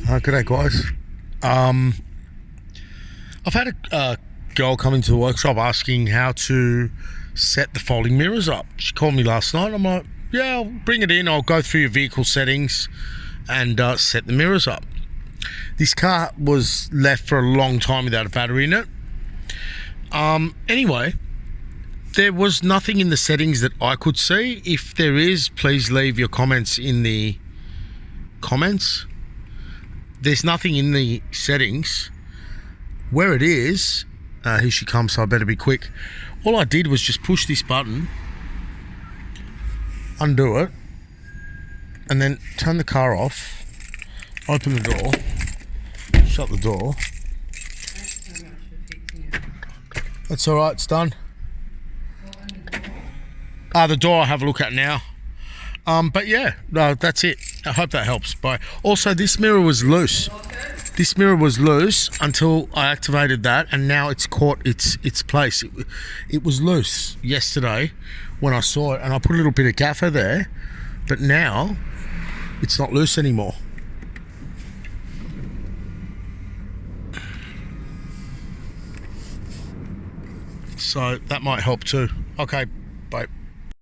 G'day guys. I've had a girl come into the workshop asking how to set the folding mirrors up. She called me last night. I'm like, yeah, I'll bring it in. I'll go through your vehicle settings and set the mirrors up. This car was left for a long time without a battery in it. Anyway, there was nothing in the settings that I could see. If there is, please leave your comments in the comments. There's nothing in the settings. Where it is, here she comes, so I better be quick. All I did was just push this button, undo it, and then turn the car off, open the door, shut the door. That's all right, it's done. The door I'll have a look at now. But yeah, no, that's it. I hope that helps. Bye. Also, this mirror was loose. This mirror was loose until I activated that, and now it's caught its place. It was loose yesterday when I saw it, and I put a little bit of gaffer there, but now it's not loose anymore. So that might help too. Okay, bye.